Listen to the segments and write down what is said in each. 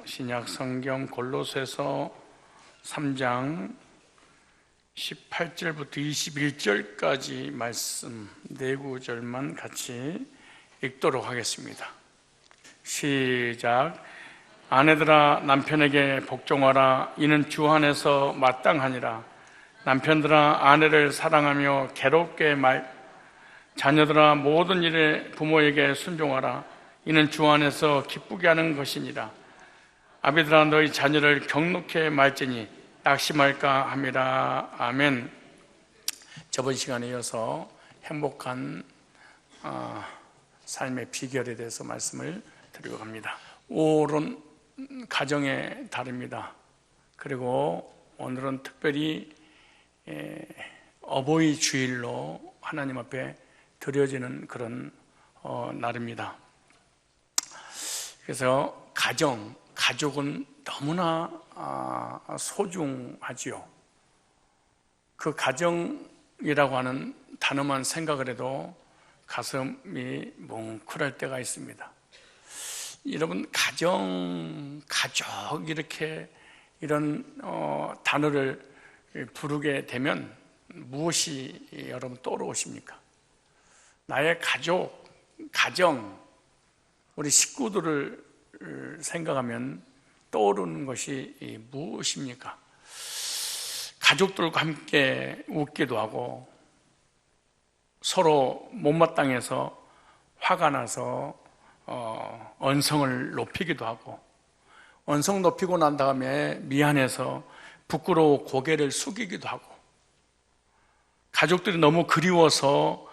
신약 성경 골로새서 3장 18절부터 21절까지 말씀 네 구절만 같이 읽도록 하겠습니다. 시작. 아내들아 남편에게 복종하라. 이는 주 안에서 마땅하니라. 남편들아 아내를 사랑하며 괴롭게 자녀들아 모든 일에 부모에게 순종하라. 이는 주 안에서 기쁘게 하는 것이니라. 아비들아 너희 자녀를 경록히 말지니 낙심할까 함이라. 아멘. 저번 시간에 이어서 행복한 삶의 비결에 대해서 말씀을 드리고 갑니다. 5월은 가정의 달입니다. 그리고 오늘은 특별히 어버이 주일로 하나님 앞에 드려지는 그런 날입니다. 그래서 가족은 너무나 소중하지요. 그 가정이라고 하는 단어만 생각을 해도 가슴이 뭉클할 때가 있습니다. 여러분, 가족 이렇게 이런 단어를 부르게 되면 무엇이 여러분 떠오르십니까? 나의 가정, 우리 식구들을 생각하면 떠오르는 것이 무엇입니까? 가족들과 함께 웃기도 하고 서로 못마땅해서 화가 나서 언성을 높이기도 하고 언성 높이고 난 다음에 미안해서 부끄러워 고개를 숙이기도 하고 가족들이 너무 그리워서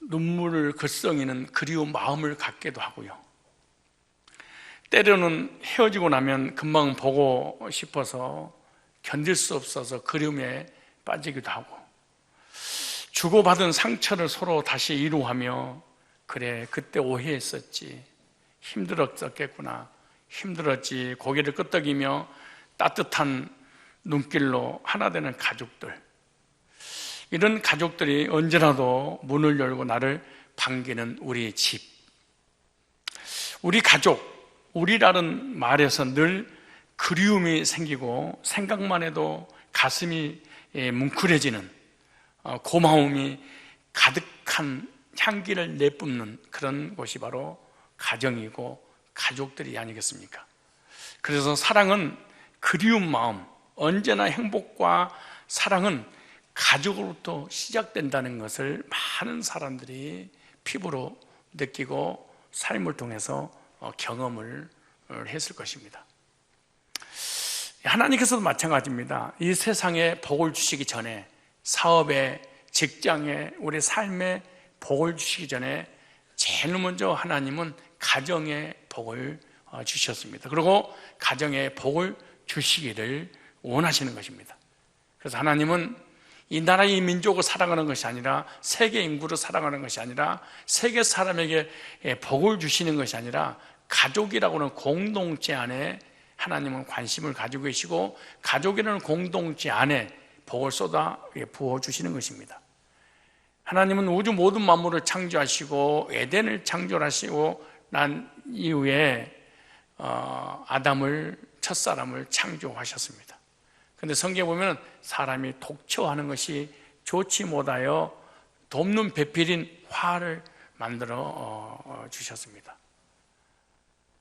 눈물을 글썽이는 그리운 마음을 갖기도 하고요. 때로는 헤어지고 나면 금방 보고 싶어서 견딜 수 없어서 그리움에 빠지기도 하고 주고받은 상처를 서로 다시 이루하며 그래 그때 오해했었지, 힘들었겠구나, 힘들었지 고개를 끄덕이며 따뜻한 눈길로 하나 되는 가족들, 이런 가족들이 언제라도 문을 열고 나를 반기는 우리 집, 우리 가족, 우리라는 말에서 늘 그리움이 생기고 생각만 해도 가슴이 뭉클해지는 고마움이 가득한 향기를 내뿜는 그런 곳이 바로 가정이고 가족들이 아니겠습니까? 그래서 사랑은 그리운 마음, 언제나 행복과 사랑은 가족으로부터 시작된다는 것을 많은 사람들이 피부로 느끼고 삶을 통해서 경험을 했을 것입니다. 하나님께서도 마찬가지입니다. 이 세상에 복을 주시기 전에, 사업에, 직장에, 우리 삶에 복을 주시기 전에 제일 먼저 하나님은 가정에 복을 주셨습니다. 그리고 가정에 복을 주시기를 원하시는 것입니다. 그래서 하나님은 이 나라, 이 민족을 사랑하는 것이 아니라, 세계 인구를 사랑하는 것이 아니라, 세계 사람에게 복을 주시는 것이 아니라 가족이라고 하는 공동체 안에 하나님은 관심을 가지고 계시고 가족이라는 공동체 안에 복을 쏟아 부어주시는 것입니다. 하나님은 우주 모든 만물을 창조하시고 에덴을 창조하시고 난 이후에 아담을, 첫사람을 창조하셨습니다. 그런데 성경에 보면 사람이 독처하는 것이 좋지 못하여 돕는 배필인 화를 만들어 주셨습니다.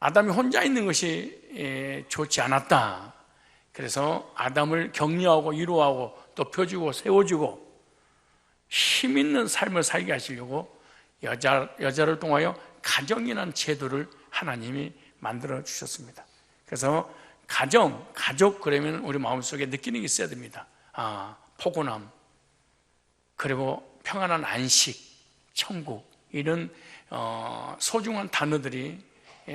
아담이 혼자 있는 것이 좋지 않았다. 그래서 아담을 격려하고 위로하고 또 펴주고 세워주고 힘 있는 삶을 살게 하시려고 여자를 통하여 가정이라는 제도를 하나님이 만들어 주셨습니다. 그래서 가족 그러면 우리 마음속에 느끼는 게 있어야 됩니다. 포근함, 그리고 평안한 안식, 천국, 이런 소중한 단어들이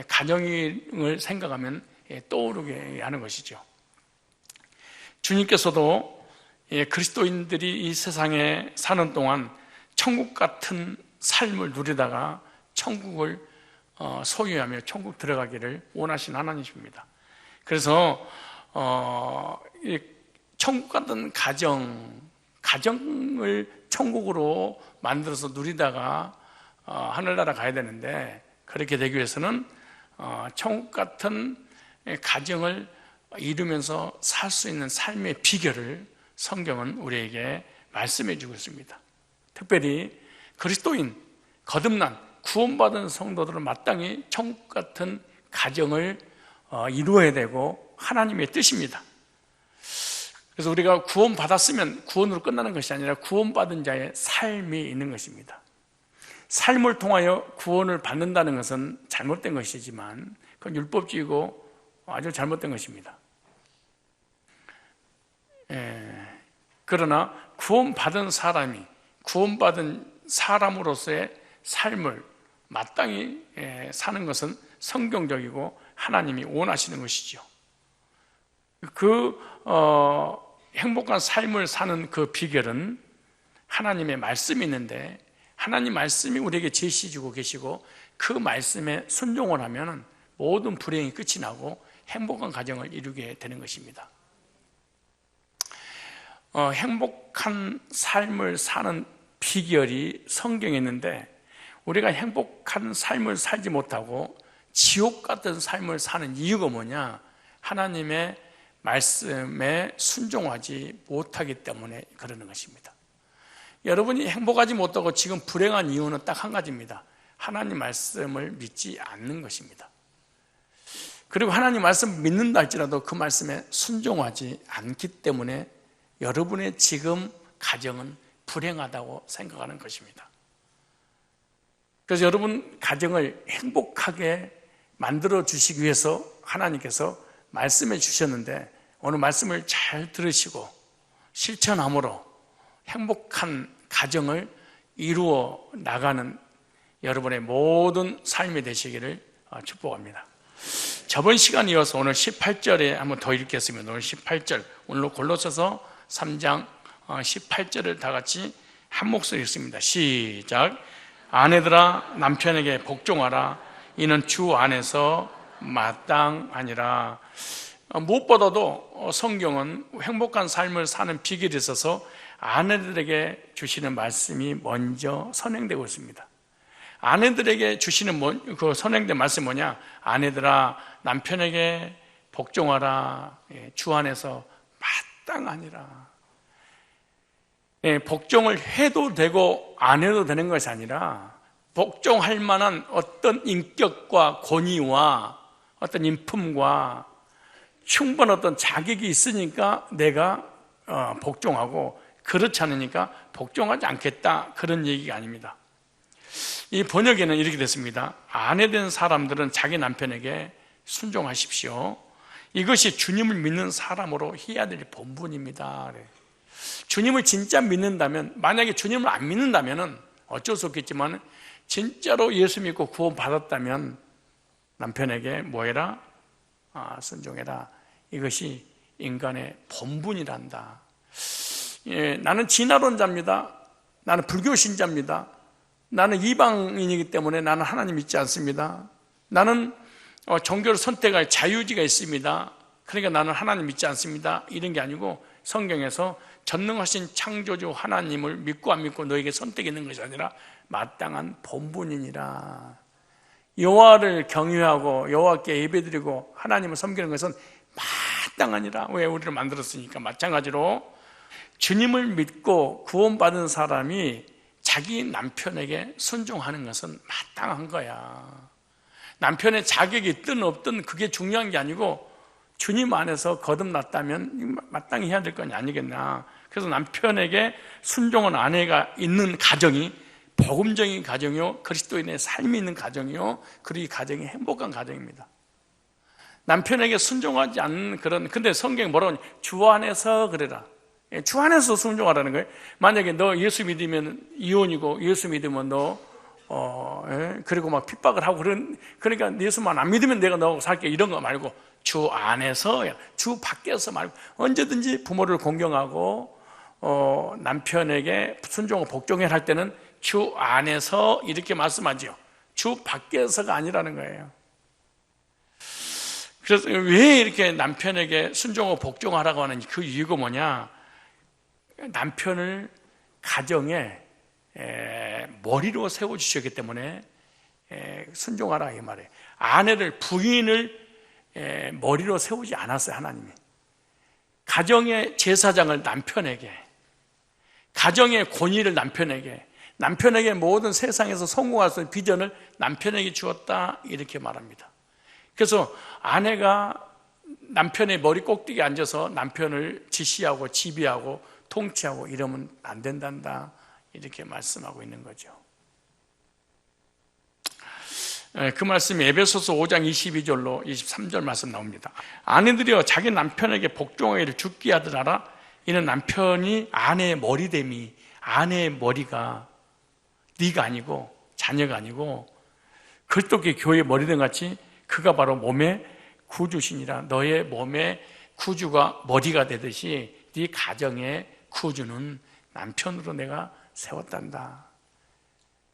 가정을 생각하면 떠오르게 하는 것이죠. 주님께서도 그리스도인들이 이 세상에 사는 동안 천국 같은 삶을 누리다가 천국을 소유하며 천국 들어가기를 원하신 하나님이십니다. 그래서 천국 같은 가정을 천국으로 만들어서 누리다가 하늘나라 가야 되는데, 그렇게 되기 위해서는 천국 같은 가정을 이루면서 살 수 있는 삶의 비결을 성경은 우리에게 말씀해 주고 있습니다. 특별히 그리스도인, 거듭난 구원받은 성도들은 마땅히 천국 같은 가정을 이루어야 되고 하나님의 뜻입니다. 그래서 우리가 구원받았으면 구원으로 끝나는 것이 아니라 구원받은 자의 삶이 있는 것입니다. 삶을 통하여 구원을 받는다는 것은 잘못된 것이지만 그건 율법주의고 아주 잘못된 것입니다. 그러나 구원받은 사람이 구원받은 사람으로서의 삶을 마땅히 사는 것은 성경적이고 하나님이 원하시는 것이죠. 행복한 삶을 사는 그 비결은 하나님의 말씀이 있는데 하나님 말씀이 우리에게 제시해 주고 계시고 그 말씀에 순종을 하면 모든 불행이 끝이 나고 행복한 가정을 이루게 되는 것입니다. 행복한 삶을 사는 비결이 성경에 있는데 우리가 행복한 삶을 살지 못하고 지옥 같은 삶을 사는 이유가 뭐냐? 하나님의 말씀에 순종하지 못하기 때문에 그러는 것입니다. 여러분이 행복하지 못하고 지금 불행한 이유는 딱 한 가지입니다. 하나님 말씀을 믿지 않는 것입니다. 그리고 하나님 말씀 믿는다 할지라도 그 말씀에 순종하지 않기 때문에 여러분의 지금 가정은 불행하다고 생각하는 것입니다. 그래서 여러분 가정을 행복하게 만들어 주시기 위해서 하나님께서 말씀해 주셨는데 오늘 말씀을 잘 들으시고 실천함으로 행복한 가정을 이루어 나가는 여러분의 모든 삶이 되시기를 축복합니다. 저번 시간에 이어서 오늘 18절에 한번 더 읽겠습니다. 오늘 18절, 오늘 골로새서 3장 18절을 다 같이 한 목소리 읽습니다. 시작. 아내들아 남편에게 복종하라. 이는 주 안에서 마땅하니라. 무엇보다도 성경은 행복한 삶을 사는 비결이 있어서 아내들에게 주시는 말씀이 먼저 선행되고 있습니다. 아내들에게 주시는 그 선행된 말씀이 뭐냐? 아내들아 남편에게 복종하라. 주 안에서 마땅하니라. 복종을 해도 되고 안 해도 되는 것이 아니라 복종할 만한 어떤 인격과 권위와 어떤 인품과 충분한 어떤 자격이 있으니까 내가 복종하고 그렇지 않으니까 복종하지 않겠다, 그런 얘기가 아닙니다. 이 번역에는 이렇게 됐습니다. 아내된 사람들은 자기 남편에게 순종하십시오. 이것이 주님을 믿는 사람으로 해야 될 본분입니다. 주님을 진짜 믿는다면, 만약에 주님을 안 믿는다면 어쩔 수 없겠지만 진짜로 예수 믿고 구원 받았다면 남편에게 뭐해라? 순종해라. 이것이 인간의 본분이란다. 나는 진화론자입니다. 나는 불교 신자입니다. 나는 이방인이기 때문에 나는 하나님 믿지 않습니다. 나는 종교를 선택할 자유의지가 있습니다. 그러니까 나는 하나님 믿지 않습니다. 이런 게 아니고 성경에서 전능하신 창조주 하나님을 믿고 안 믿고 너에게 선택이 있는 것이 아니라 마땅한 본분이니라. 여호와를 경외하고 여호와께 예배드리고 하나님을 섬기는 것은 마땅하니라. 왜? 우리를 만들었으니까. 마찬가지로 주님을 믿고 구원받은 사람이 자기 남편에게 순종하는 것은 마땅한 거야. 남편의 자격이 있든 없든 그게 중요한 게 아니고 주님 안에서 거듭났다면 마땅히 해야 될 건 아니겠나. 그래서 남편에게 순종한 아내가 있는 가정이 복음적인 가정이요, 그리스도인의 삶이 있는 가정이요, 그리고 이 가정이 행복한 가정입니다. 남편에게 순종하지 않는 근데 성경이 뭐라고 하냐? 주 안에서 그래라. 주 안에서 순종하라는 거예요. 만약에 너 예수 믿으면 이혼이고 예수 믿으면 너 그리고 막 핍박을 하고 그러니까 예수만 안 믿으면 내가 너하고 살게, 이런 거 말고 주 안에서, 주 밖에서 말고 언제든지 부모를 공경하고 남편에게 순종하고 복종해야 할 때는 주 안에서 이렇게 말씀하죠. 주 밖에서가 아니라는 거예요. 그래서 왜 이렇게 남편에게 순종하고 복종하라고 하는 그 이유가 뭐냐? 남편을 가정에 머리로 세워주셨기 때문에 순종하라 이 말이에요. 아내를, 부인을 머리로 세우지 않았어요. 하나님이 가정의 제사장을 남편에게, 가정의 권위를 남편에게 모든 세상에서 성공할 수 있는 비전을 남편에게 주었다, 이렇게 말합니다. 그래서 아내가 남편의 머리 꼭대기에 앉아서 남편을 지시하고 지휘하고 통치하고 이러면 안 된단다, 이렇게 말씀하고 있는 거죠. 그 말씀이 에베소서 5장 22절로 23절 말씀 나옵니다. 아내들이여 자기 남편에게 복종하기를 죽게 하더라. 이는 남편이 아내의 머리됨이, 아내의 머리가 네가 아니고 자녀가 아니고 그리스도께 교회의 머리됨 같이 그가 바로 몸의 구주시니라. 너의 몸의 구주가 머리가 되듯이 네 가정의 구주는 남편으로 내가 세웠단다.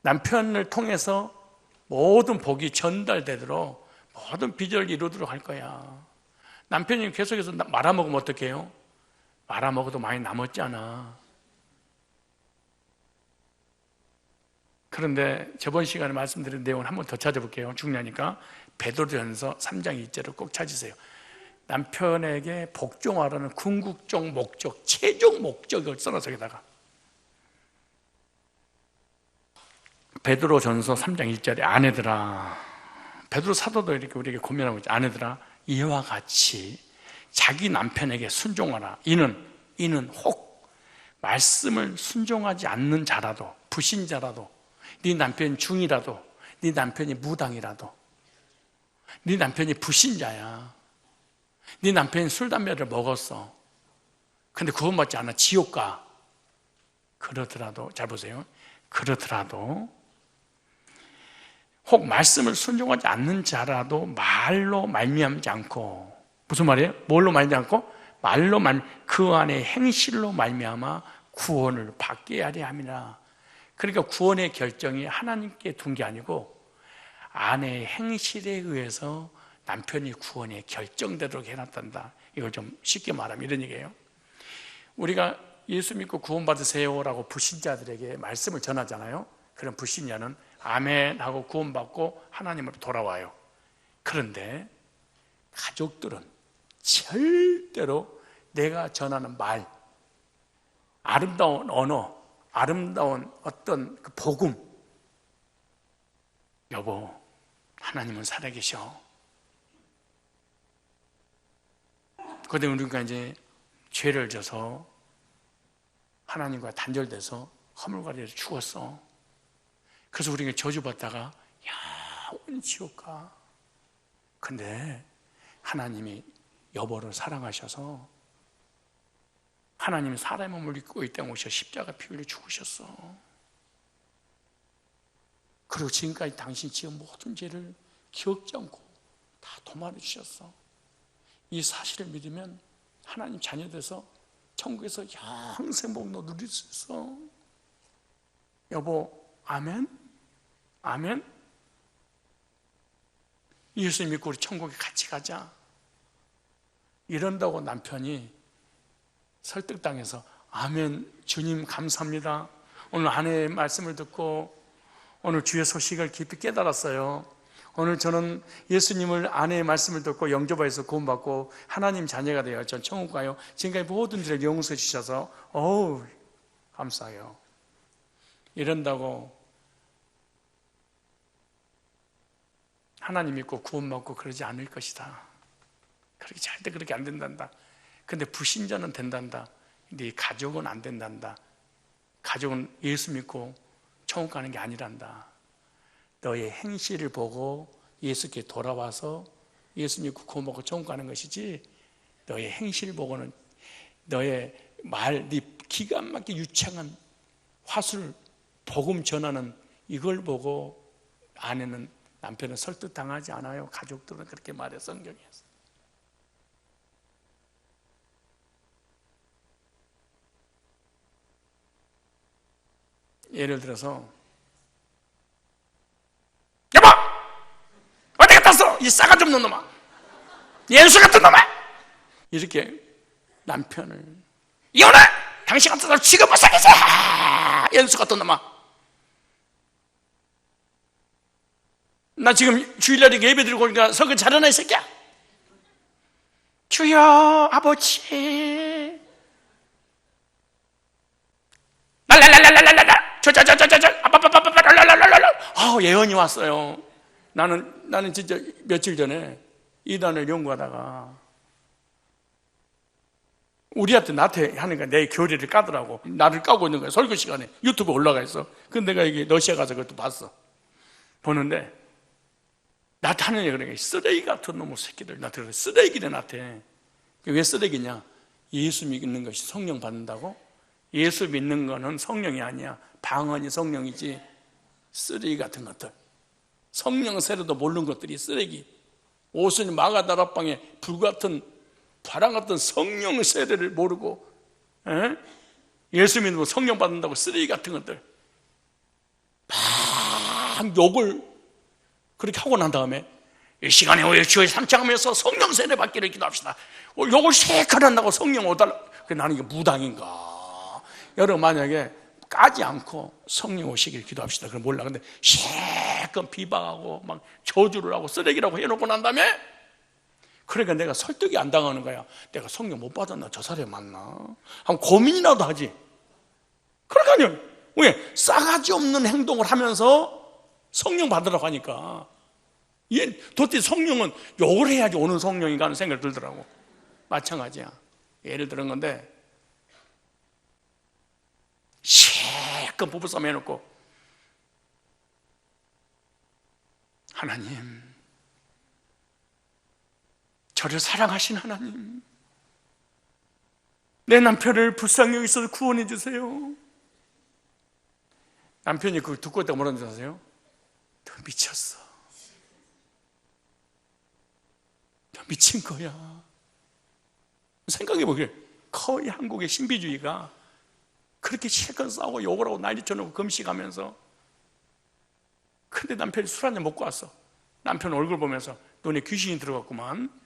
남편을 통해서 모든 복이 전달되도록 모든 비전을 이루도록 할 거야. 남편이 계속해서 말아먹으면 어떡해요? 말아먹어도 많이 남았잖아. 그런데 저번 시간에 말씀드린 내용을 한번 더 찾아볼게요. 중요하니까. 베드로전서 3장 2절을 꼭 찾으세요. 남편에게 복종하라는 궁극적 목적, 최종 목적을 써놔서 여기다가. 베드로전서 3장 1절에 아내들아, 베드로 사도도 이렇게 우리에게 고민하고 있죠. 아내들아, 이와 같이 자기 남편에게 순종하라. 이는 혹 말씀을 순종하지 않는 자라도, 불신자라도, 네 남편이 중이라도, 네 남편이 무당이라도, 네 남편이 불신자야, 네 남편이 술 담배를 먹었어. 근데 구원받지 않아 지옥 가. 그러더라도, 잘 보세요, 그러더라도 혹 말씀을 순종하지 않는 자라도 말로 말미암지 않고, 무슨 말이에요? 뭘로 말미암지 않고? 그 안에 행실로 말미암아 구원을 받게 하려 함이라. 그러니까 구원의 결정이 하나님께 둔 게 아니고 아내의 행실에 의해서 남편이 구원에 결정되도록 해놨단다. 이걸 좀 쉽게 말하면 이런 얘기예요. 우리가 예수 믿고 구원받으세요라고 불신자들에게 말씀을 전하잖아요. 그럼 불신자는 아멘 하고 구원받고 하나님으로 돌아와요. 그런데 가족들은 절대로 내가 전하는 말, 아름다운 언어, 아름다운 어떤 그 복음, 여보, 하나님은 살아계셔. 그런데 우리가 이제 죄를 져서 하나님과 단절돼서 허물과리에서 죽었어. 그래서 우리가 저주받다가 영원히 지옥 가. 근데 하나님이 여보를 사랑하셔서 하나님이 사람의 몸을 입고 이 땅에 오셔 십자가 피 흘려 죽으셨어. 그리고 지금까지 당신이 지은 모든 죄를 기억지 않고 다 도말해 주셨어. 이 사실을 믿으면 하나님 자녀 돼서 천국에서 영생 복로 누릴 수 있어. 여보, 아멘? 아멘? 예수 믿고 우리 천국에 같이 가자. 이런다고 남편이 설득당해서 아멘, 주님 감사합니다. 오늘 아내의 말씀을 듣고 오늘 주의 소식을 깊이 깨달았어요. 오늘 저는 예수님을 아내의 말씀을 듣고 영접해서 구원받고 하나님 자녀가 되어 전 천국 가요. 지금까지 모든 일을 용서해 주셔서 어우 감사해요. 이런다고 하나님 믿고 구원받고 그러지 않을 것이다. 그렇게 절대 그렇게 안 된단다. 근데 불신자는 된단다. 근데 이 가족은 안 된단다. 가족은 예수 믿고 천국 가는 게 아니란다. 너의 행실을 보고 예수께 돌아와서 예수 믿고 구원받고 천국 가는 것이지, 너의 행실 보고는 너의 말, 네 기가 막히게 유창한 화술, 복음 전하는 이걸 보고 아내는 남편은 설득당하지 않아요. 가족들은 그렇게 말해, 성경에서. 예를 들어서 여보! 어디 갔다 왔어? 이 싸가지 없는 놈아, 연수 같은 놈아! 이렇게 남편을 이혼해! 당신 같은 놈 지금 못 살겠어! 연수 같은 놈아, 나 지금 주일날에 예배 드리고 오니까 설교 잘하나 이 새끼야? 주여 아버지 랄랄랄랄랄랄라 저저저저저 아빠빠빠빠랄랄랄랄라 예언이 왔어요. 나는 진짜 며칠 전에 이단을 연구하다가 우리한테 나한테 하니까 내 교리를 까더라고. 나를 까고 있는 거야. 설교 시간에 유튜브에 올라가 있어. 근데 내가 이게 러시아 가서 그것도 봤어. 보는데 나한테 하는 얘기가 그래. 쓰레기 같은 놈의 새끼들. 나한테 그래. 쓰레기래 나한테. 왜 쓰레기냐? 예수 믿는 것이 성령 받는다고? 예수 믿는 거는 성령이 아니야. 방언이 성령이지. 쓰레기 같은 것들. 성령 세례도 모르는 것들이 쓰레기. 오순이 마가다락방에 불같은 바람 같은 성령 세례를 모르고 예수 믿는 성령 받는다고 쓰레기 같은 것들 막 욕을 그렇게 하고 난 다음에 이 시간에 오늘 주의 삼창하면서 성령 세례 받기를 기도합시다. 욕을 실컷 한다고 성령 오달라. 나는 이게 무당인가? 여러분 만약에 까지 않고 성령 오시길 기도합시다. 그럼 몰라. 근데 실컷 비방하고 막 저주를 하고 쓰레기라고 해놓고 난 다음에 그러니까 내가 설득이 안 당하는 거야. 내가 성령 못 받았나? 저 사람이 맞나? 한번 고민이라도 하지. 그러니까요. 왜? 싸가지 없는 행동을 하면서 성령 받으라고 하니까 도대체 성령은 욕을 해야지 오는 성령인가 하는 생각이 들더라고. 마찬가지야. 예를 들은 건데 실컷 부부싸움 해놓고 하나님 저를 사랑하신 하나님 내 남편을 불쌍히 여기서 구원해 주세요. 남편이 그걸 듣고 있다가 뭐라는 줄 아세요? 너 미쳤어. 너 미친 거야. 생각해보게. 거의 한국의 신비주의가 그렇게 실컷 싸우고 욕을 하고 난리 쳐놓고 금식하면서 근데 남편이 술 한잔 먹고 왔어. 남편 얼굴 보면서 눈에 귀신이 들어갔구만.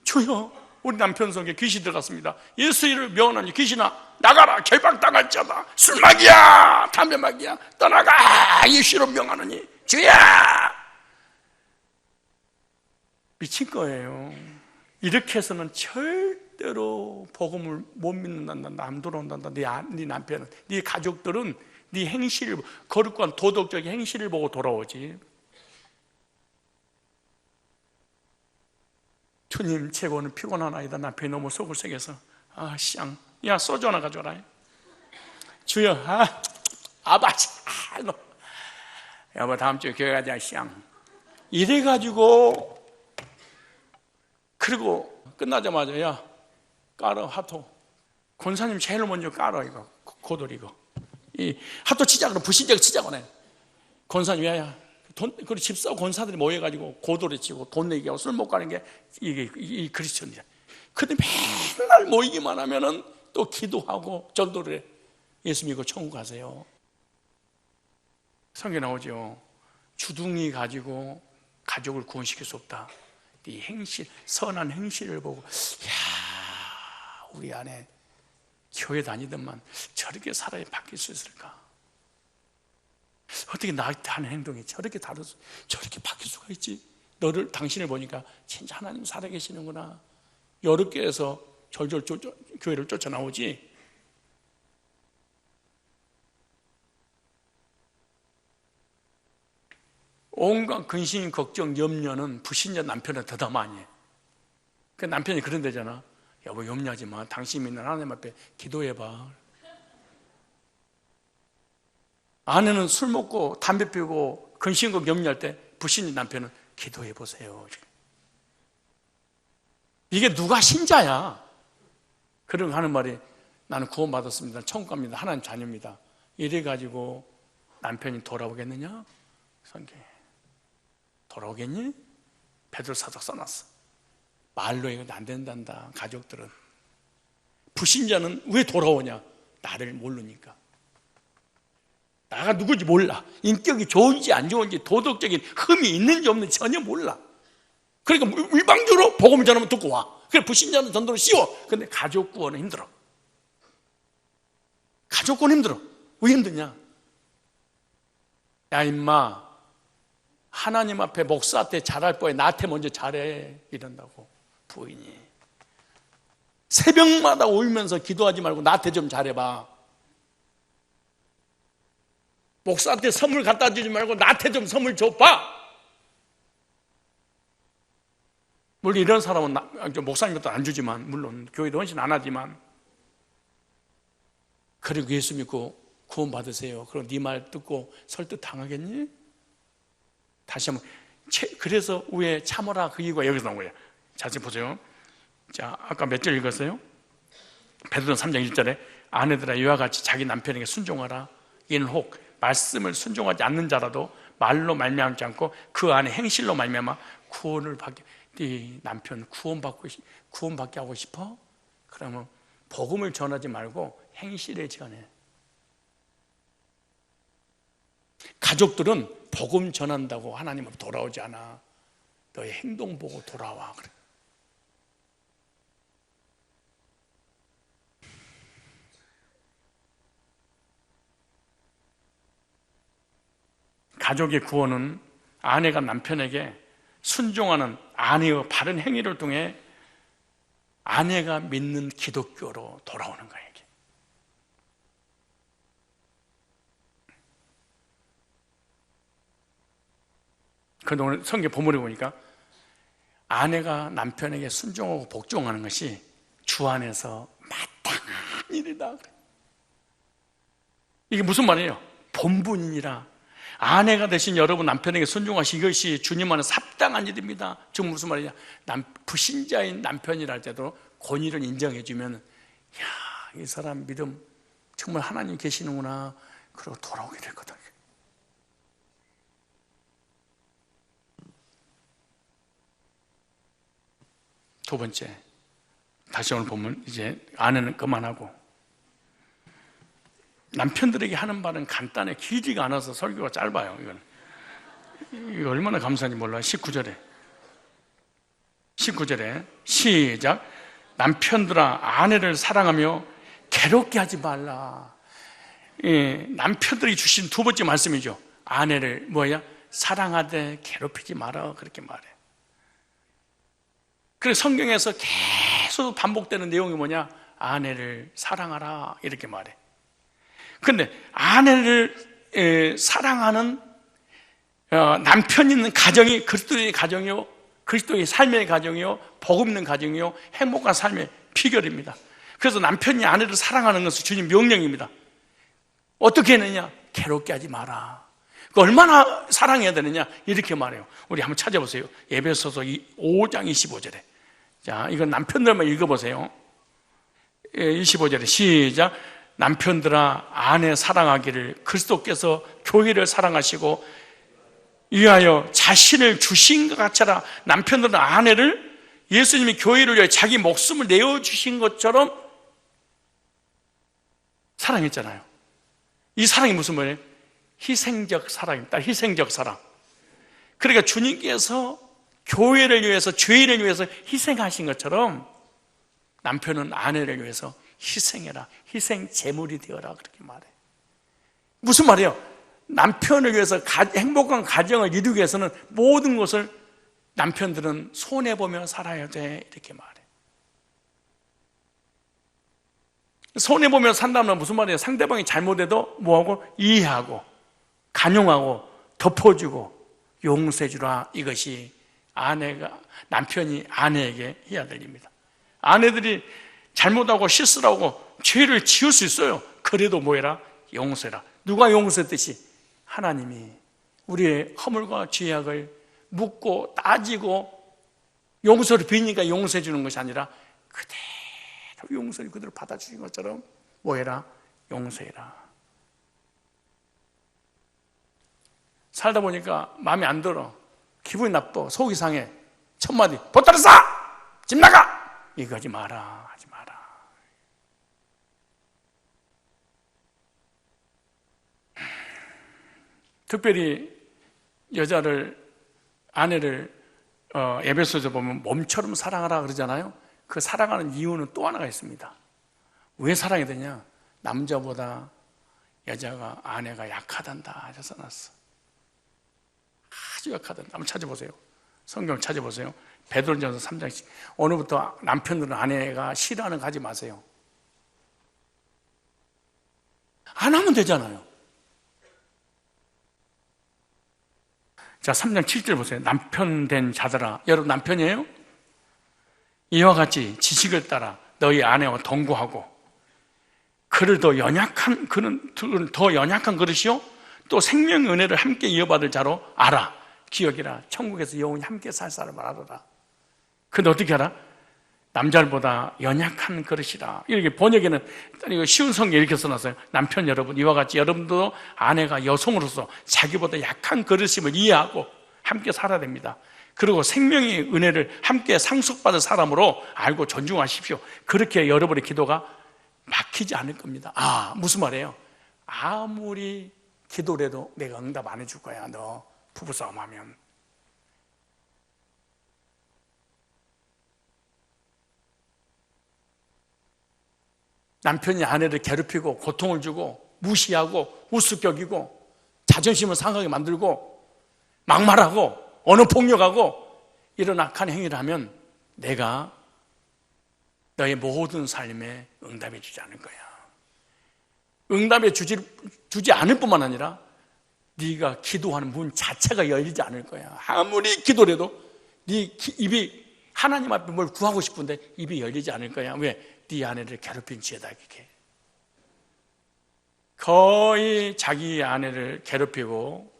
주여 우리 남편 속에 귀신이 들어갔습니다. 예수를 명하니 귀신아 나가라. 결박당할 자다. 술막이야 담배막이야 떠나가. 예수로 명하느니 주야. 미친 거예요. 이렇게 해서는 절대로 복음을 못 믿는단다. 남 돌아온단다. 네 남편은 네 가족들은 네 행실을 거룩한 도덕적인 행실을 보고 돌아오지. 주님 제가 피곤하나이다. 남편이 너무 속을 새겨서 야 소주 하나 가져와라. 주여 아바지 너 여보 다음 주에 교회 가자. 이래가지고 그리고 끝나자마자 야 깔아 하토. 권사님 제일 먼저 깔아 이거 고돌 이거 이 하토 치자. 그럼 불신자가 치자고 해. 권사님 야야 그리고 집사 권사들이 모여가지고 고도를 치고 돈 내기하고 술 먹고 하는 게 이게 크리스천이야. 근데 맨날 모이기만 하면은 또 기도하고 전도를 해. 예수 믿고 천국 가세요. 성경에 나오죠. 주둥이 가지고 가족을 구원시킬 수 없다. 네 행실, 선한 행실을 보고 야 우리 안에 교회 다니더만 저렇게 살아야 바뀔 수 있을까? 어떻게 나한테 하는 행동이 저렇게 다르서 저렇게 바뀔 수가 있지? 당신을 보니까 진짜 하나님 살아계시는구나. 여러 교회에서 절절 교회를 쫓아나오지. 온갖 근심, 걱정, 염려는 불신자 남편한테 더 많이 해. 그 남편이 그런 데잖아. 여보 염려하지 마. 당신 믿는 하나님 앞에 기도해봐. 아내는 술 먹고 담배 피우고 근심과 염려할 때 불신자 남편은 기도해 보세요. 이게 누가 신자야? 그러고 하는 말이 나는 구원받았습니다. 천국 갑니다. 하나님 자녀입니다. 이래가지고 남편이 돌아오겠느냐? 성경에 돌아오겠니? 베드로 사도가 써놨어. 말로 이거 안 된단다. 가족들은 불신자는 왜 돌아오냐? 나를 모르니까. 나가 누구인지 몰라. 인격이 좋은지 안 좋은지 도덕적인 흠이 있는지 없는지 전혀 몰라. 그러니까 일방적으로 복음 전하면 듣고 와. 그래 불신자는 전도를 쉬워. 근데 가족 구원은 힘들어. 가족 구원 힘들어. 왜 힘드냐? 야 임마 하나님 앞에 목사한테 잘할 바에 나한테 먼저 잘해 이런다고 부인이. 새벽마다 울면서 기도하지 말고 나한테 좀 잘해봐. 목사한테 선물 갖다 주지 말고 나한테 좀 선물 줘봐. 물론 이런 사람은 목사님도 안 주지만, 물론 교회도 헌신 안 하지만, 그리고 예수 믿고 구원 받으세요. 그럼 네 말 듣고 설득 당하겠니? 다시 한번. 그래서 왜 참으라 그 이유가 여기서 나온 거예요. 자세히 보세요. 자, 아까 몇 절 읽었어요? 베드로전 3장 1절에 아내들아 이와 같이 자기 남편에게 순종하라. 이는 혹 말씀을 순종하지 않는 자라도 말로 말미암지 않고 그 안에 행실로 말미암아 구원을 받게. 네 남편 구원받게 하고 싶어? 그러면 복음을 전하지 말고 행실에 전해. 가족들은 복음 전한다고 하나님 앞에 돌아오지 않아. 너의 행동 보고 돌아와. 그래. 가족의 구원은 아내가 남편에게 순종하는 아내의 바른 행위를 통해 아내가 믿는 기독교로 돌아오는 거예요. 그런데 오늘 성경 본문에 보니까 아내가 남편에게 순종하고 복종하는 것이 주 안에서 마땅한 일이다. 이게 무슨 말이에요? 본분이니라. 아내가 되신 여러분 남편에게 순종하시, 이것이 주님 안에 합당한 일입니다. 지금 무슨 말이냐? 불신자인 남편이라 할때도 권위를 인정해주면, 야, 이 사람 믿음 정말 하나님 계시는구나. 그러고 돌아오게 되거든. 두 번째, 다시 오늘 보면 이제 아내는 그만하고, 남편들에게 하는 말은 간단해. 길지가 않아서 설교가 짧아요. 이거 얼마나 감사한지 몰라요. 19절에 시작. 남편들아 아내를 사랑하며 괴롭게 하지 말라. 남편들이 주신 두 번째 말씀이죠. 아내를 사랑하되 괴롭히지 마라. 그렇게 말해. 그래서 성경에서 계속 반복되는 내용이 뭐냐? 아내를 사랑하라. 이렇게 말해. 그런데 아내를 사랑하는 남편 있는 가정이 그리스도의 가정이요, 그리스도의 삶의 가정이요, 복 있는 가정이요, 행복한 삶의 비결입니다. 그래서 남편이 아내를 사랑하는 것은 주님 명령입니다. 어떻게 했느냐? 괴롭게 하지 마라. 얼마나 사랑해야 되느냐? 이렇게 말해요. 우리 한번 찾아보세요. 에베소서 5장 25절에. 자, 이건 남편들만 읽어보세요. 25절에 시작. 남편들아 아내 사랑하기를 그리스도께서 교회를 사랑하시고 위하여 자신을 주신 것 같이라. 남편들은 아내를 예수님이 교회를 위해 자기 목숨을 내어주신 것처럼 사랑했잖아요. 이 사랑이 무슨 말이에요? 희생적 사랑입니다. 희생적 사랑. 그러니까 주님께서 교회를 위해서, 죄인을 위해서 희생하신 것처럼 남편은 아내를 위해서 희생해라. 희생 제물이 되어라. 그렇게 말해. 무슨 말이에요? 남편을 위해서 행복한 가정을 이루기 위해서는 모든 것을 남편들은 손해보며 살아야 돼. 이렇게 말해. 손해보며 산다는 무슨 말이에요? 상대방이 잘못해도 뭐하고? 이해하고 간용하고 덮어주고 용서해주라. 이것이 남편이 아내에게 해야 될 일입니다. 아내들이 잘못하고 실수를 하고 죄를 지을 수 있어요. 그래도 뭐해라? 용서해라. 누가 용서했듯이 하나님이 우리의 허물과 죄악을 묻고 따지고 용서를 비니까 용서해 주는 것이 아니라 그대로 용서를 그대로 받아주신 것처럼 뭐해라? 용서해라. 살다 보니까 마음에 안 들어. 기분이 나빠. 속이 상해. 첫마디 보따리 싸! 집 나가! 이거 하지 마라. 하지 마라. 특별히 아내를 에베소서 보면 몸처럼 사랑하라 그러잖아요. 그 사랑하는 이유는 또 하나가 있습니다. 왜 사랑이 되냐? 남자보다 아내가 약하단다 하셔서 놨어. 아주 약하단다. 한번 찾아보세요. 성경 찾아보세요. 베드로전서 3장씩. 오늘부터 남편들은 아내가 싫어하는 거 하지 마세요. 안 하면 되잖아요. 자, 3장 7절 보세요. 남편 된 자들아. 여러분 남편이에요? 이와 같이 지식을 따라 너희 아내와 동거하고 그는 더 연약한 그릇이요 또 생명의 은혜를 함께 이어받을 자로 알아. 기억이라. 천국에서 영원히 함께 살 사람을 알아라. 근데 어떻게 알아? 남자보다 연약한 그릇이라. 이렇게 번역에는 이거 쉬운 성경 이렇게 써놨어요. 남편 여러분, 이와 같이 여러분도 아내가 여성으로서 자기보다 약한 그릇임을 이해하고 함께 살아야 됩니다. 그리고 생명의 은혜를 함께 상속받을 사람으로 알고 존중하십시오. 그렇게 여러분의 기도가 막히지 않을 겁니다. 아, 무슨 말이에요? 아무리 기도를 해도 내가 응답 안 해줄 거야. 너 부부싸움하면. 남편이 아내를 괴롭히고 고통을 주고 무시하고 우습격이고 자존심을 상하게 만들고 막말하고 언어폭력하고 이런 악한 행위를 하면 내가 너의 모든 삶에 응답해 주지 않을 거야. 응답해 주지 않을 뿐만 아니라 네가 기도하는 문 자체가 열리지 않을 거야. 아무리 기도를 해도 네 입이 하나님 앞에 뭘 구하고 싶은데 입이 열리지 않을 거야. 왜? 네 아내를 괴롭힌 죄다. 이렇게 거의 자기 아내를 괴롭히고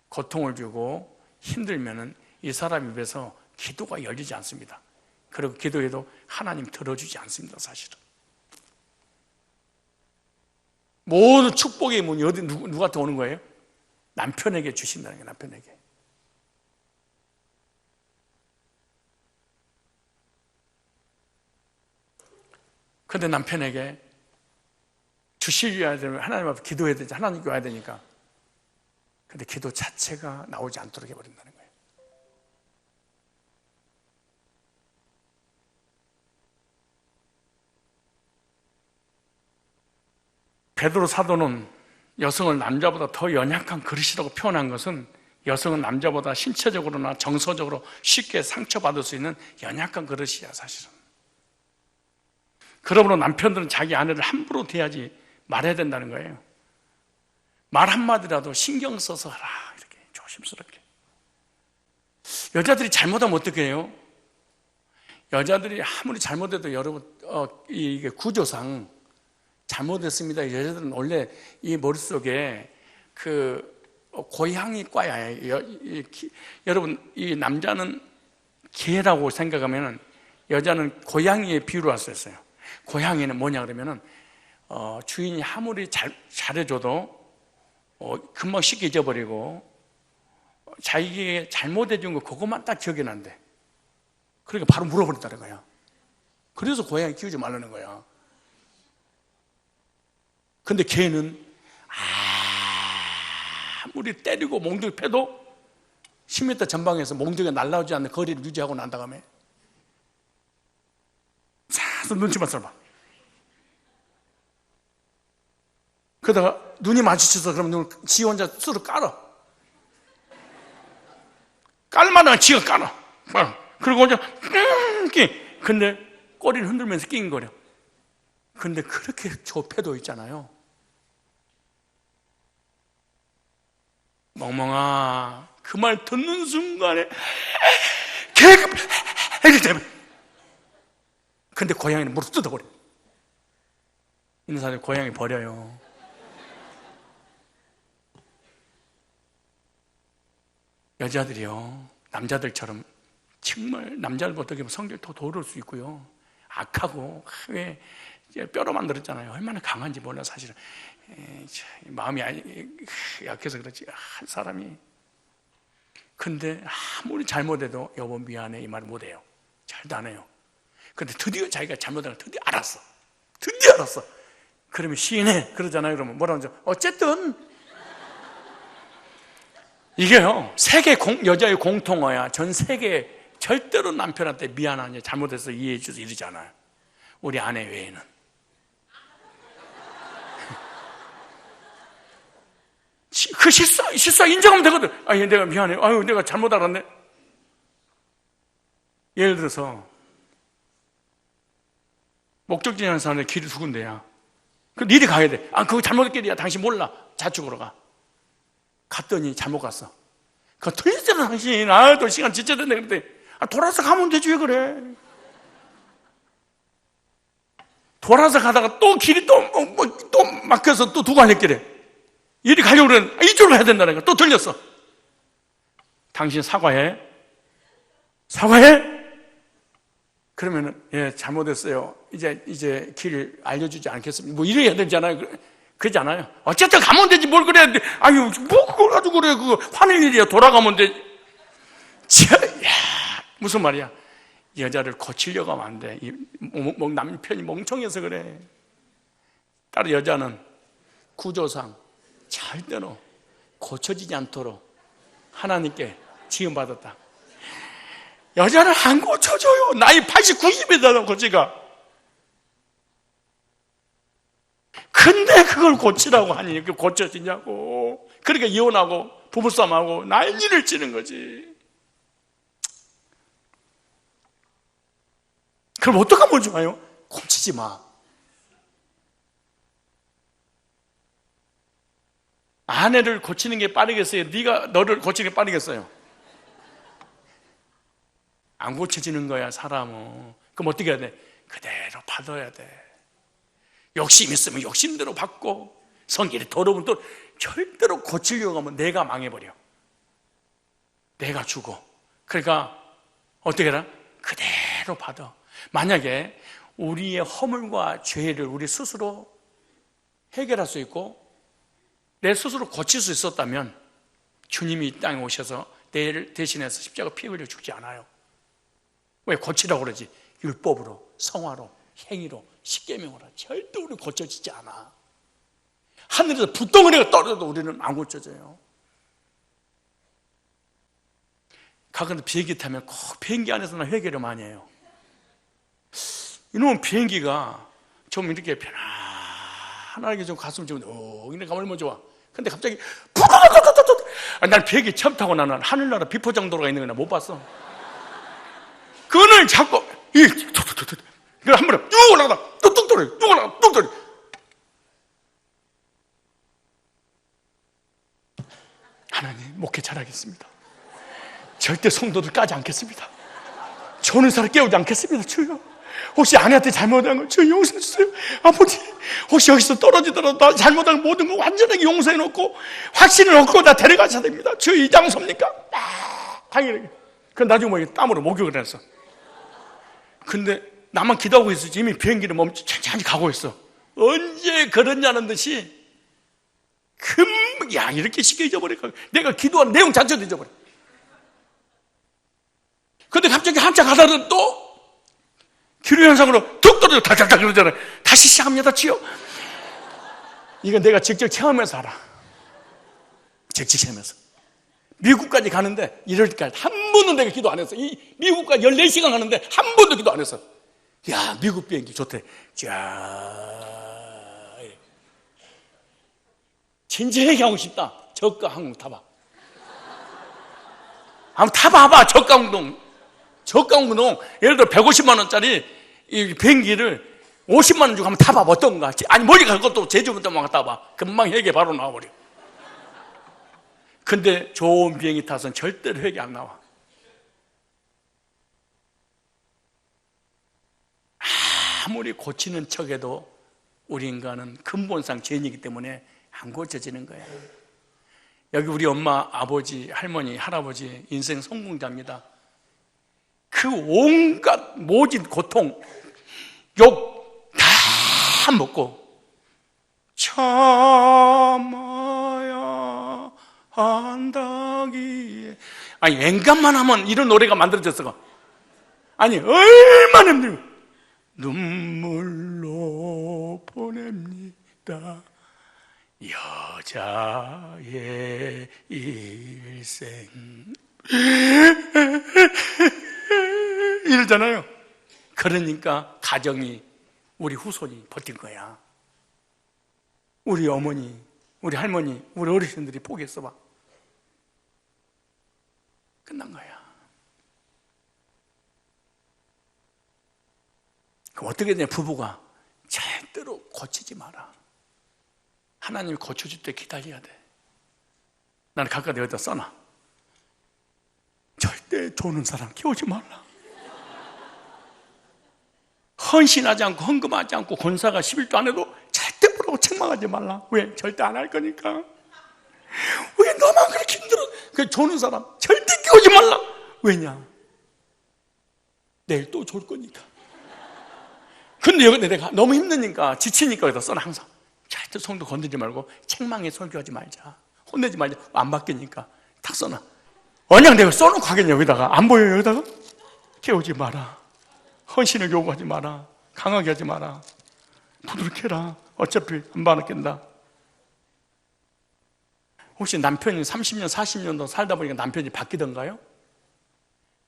고통을 주고 힘들면은 이 사람 입에서 기도가 열리지 않습니다. 그리고 기도해도 하나님 들어주지 않습니다. 사실은 모든 축복의 문이 어디 누구한테 오는 거예요? 남편에게 주신다는 게 남편에게. 그런데 남편에게 주시려야 되면 하나님 앞에 기도해야 되지, 하나님께 와야 되니까. 근데 기도 자체가 나오지 않도록 해버린다는 거예요. 베드로 사도는 여성을 남자보다 더 연약한 그릇이라고 표현한 것은 여성은 남자보다 신체적으로나 정서적으로 쉽게 상처받을 수 있는 연약한 그릇이야, 사실은. 그러므로 남편들은 자기 아내를 함부로 대하지 말아야 된다는 거예요. 말 한마디라도 신경 써서 하라. 이렇게 조심스럽게. 여자들이 잘못하면 어떻게 해요? 여자들이 아무리 잘못해도 여러분, 이게 구조상 잘못했습니다. 여자들은 원래 이 머릿속에 고양이과야. 여러분, 이 남자는 개라고 생각하면 여자는 고양이의 비유로 할 수 있어요. 고양이는 뭐냐 그러면은 주인이 아무리 잘해줘도 금방 쉽게 잊어버리고 자기에게 잘못해준 거 그것만 딱 기억이 난대. 그러니까 바로 물어버린다는 거야. 그래서 고양이 키우지 말라는 거야. 근데 개는 아무리 때리고 몽둥이 패도 10m 전방에서 몽둥이가 날아오지 않는 거리를 유지하고 난 다음에 싹 눈치만 써봐. 그러다가 눈이 마주쳐서 그러면 지 혼자 스스로 깔아. 깔만하면 지가 깔아. 그리고 혼자 근데 꼬리를 흔들면서 낑거려. 근데 그렇게 좁혀도 있잖아요. 멍멍아, 그 말 듣는 순간에 개가 이렇게 되면, 근데 고양이는 무릎 뜯어버려. 있는 사람이 고양이 버려요. 여자들이요, 남자들처럼 정말 남자들보다 어떻게 보면 성격이 더 더러울 수 있고요, 악하고 왜 뼈로 만들었잖아요. 얼마나 강한지 몰라. 사실은 마음이 약해서 그렇지 한 사람이. 근데 아무리 잘못해도 여보 미안해 이 말 못해요. 잘도 안 해요. 근데 드디어 자기가 잘못한 걸 드디어 알았어. 그러면 시인해 그러잖아요. 그러면 뭐라고 하죠? 어쨌든 이게요, 세계 여자의 공통어야. 전 세계 절대로 남편한테 미안하냐 잘못해서 이해해 주서 이러지 않아요. 우리 아내 외에는. 그 실수 인정하면 되거든. 아니 내가 미안해. 아유 내가 잘못 알았네. 예를 들어서 목적지 하는 사람의 길이 두 군데야. 그 니리 가야 돼. 아, 그거 잘못된 길이야. 당신 몰라. 좌측으로 가. 갔더니 잘못 갔어. 그거 틀렸잖아, 당신. 아, 또 시간 진짜 됐네. 그런데 돌아서 가면 되지, 왜 그래? 돌아서 가다가 또 길이 또 막혀서 또 두고 갈랬길래 이리 가려고 그러는데 이쪽으로 가야 된다는 거야. 또 들렸어. 당신 사과해? 사과해? 그러면은, 예, 잘못했어요. 이제 길 알려주지 않겠습니다. 뭐 이래야 되잖아요. 그러지 않아요. 어쨌든 가면 되지, 뭘 그래야 돼. 아유, 뭐 그걸 가지고 그래. 그거 화낼 일이야. 돌아가면 되지. 야, 무슨 말이야. 여자를 고치려고 하면 안 돼. 남편이 멍청해서 그래. 따로 여자는 구조상 절대로 고쳐지지 않도록 하나님께 지음받았다. 여자는 안 고쳐져요. 나이 80, 90이다, 고치가. 근데 그걸 고치라고 하니, 그 고쳐지냐고. 그러니까 이혼하고, 부부싸움하고, 난리를 치는 거지. 그럼 어떡하면 좋아요? 고치지 마. 아내를 고치는 게 빠르겠어요? 네가 너를 고치는 게 빠르겠어요? 안 고쳐지는 거야, 사람은. 그럼 어떻게 해야 돼? 그대로 받아야 돼. 욕심 있으면 욕심대로 받고, 성질이 더러우면 또 절대로 고치려고 하면 내가 망해버려. 내가 죽어. 그러니까 어떻게 해라? 그대로 받아. 만약에 우리의 허물과 죄를 우리 스스로 해결할 수 있고 내 스스로 고칠 수 있었다면 주님이 이 땅에 오셔서 내를 대신해서 십자가 피 흘려 죽지 않아요. 왜 고치라고 그러지? 율법으로, 성화로, 행위로, 십계명으로 절대 우리 고쳐지지 않아. 하늘에서 붓덩어리가 떨어져도 우리는 안 고쳐져요. 가끔도 비행기 타면 꼭 비행기 안에서나 회개를 많이 해요. 이놈은 비행기가 좀 이렇게 편안하게 좀 갔으면 좀 이렇게 가면 얼마나 좋아. 근데 갑자기 난 비행기 처음 타고 나는 하늘나라 비포장도로가 있는 거 못 봤어. 그거는 자꾸 그걸 한 번에 쭉 올라가다 뚝뚝 떨어져, 뚝 올라가, 뚝 떨어져. 하나님, 목회 잘하겠습니다. 절대 성도들 까지 않겠습니다. 저는 사람 깨우지 않겠습니다. 주여, 혹시 아내한테 잘못한 거 저 용서해 주세요. 아버지, 혹시 여기서 떨어지더라도 나 잘못한 모든 거 완전하게 용서해 놓고 확신을 얻고 나 데려가셔야 됩니다. 저 이 장소입니까? 당연히. 그 나중에 뭐 땀으로 목욕을 했어. 근데 나만 기도하고 있었지 이미 비행기를 멈춰 천천히 가고 있어. 언제 그러냐는 듯이 야, 이렇게 쉽게 잊어버릴까? 내가 기도한 내용 자체도 잊어버려. 근데 갑자기 한참 가다가 또 기류 현상으로 툭 떨어져 달달달 그러잖아요. 다시 시작합니다, 치요. 이건 내가 직접 체험해서 알아. 직접 체험해서. 미국까지 가는데 이럴 때까지 한 번도 내가 기도 안 했어. 이 미국까지 14시간 가는데 한 번도 기도 안 했어. 야, 미국 비행기 좋대. 자, 진짜 얘기하고 싶다. 저가 항공 타봐. 한번 타봐봐. 저가 항공. 예를 들어 150만 원짜리 이 비행기를 50만 원 주고 한번 타봐봐. 어떤가? 아니, 멀리 갈 것도 제주부터 막 타봐. 금방 회계 바로 나와버려. 근데 좋은 비행기 타서는 절대로 회계 안 나와. 아무리 고치는 척해도 우리 인간은 근본상 죄인이기 때문에 안 고쳐지는 거예요. 여기 우리 엄마, 아버지, 할머니, 할아버지 인생 성공자입니다. 그 온갖 모진 고통, 욕 다 먹고 참아야 한다기에. 아니, 앵간만 하면 이런 노래가 만들어졌어. 아니, 얼마나 힘들고 눈물로 보냅니다 여자의 일생 이러잖아요. 그러니까 가정이, 우리 후손이 버틴 거야. 우리 어머니, 우리 할머니, 우리 어르신들이 포기했어 봐. 끝난 거야. 그럼 어떻게 되냐? 부부가 절대로 고치지 마라. 하나님이 고쳐줄 때 기다려야 돼. 나는 각각 여기다 써놔. 절대 조는 사람 키우지 말라. 헌신하지 않고 헌금하지 않고 권사가 11도 안 해도 절대 뭐라고 책망하지 말라. 왜? 절대 안 할 거니까. 왜 너만 그렇게 힘들어? 그 조는 사람 절대 키우지 말라. 왜냐? 내일 또 졸 거니까. 근데 여기 내가 너무 힘드니까 지치니까 여기다 써놔. 항상 절대 성도 건드리지 말고 책망에 설교하지 말자, 혼내지 말자. 안 바뀌니까 딱 써놔. 언약 내가 써놓고 가겠냐? 여기다가 안 보여요? 여기다가 깨우지 마라. 헌신을 요구하지 마라. 강하게 하지 마라. 부드럽게 해라. 어차피 안 바뀌는다. 혹시 남편이 30년 40년도 살다 보니까 남편이 바뀌던가요?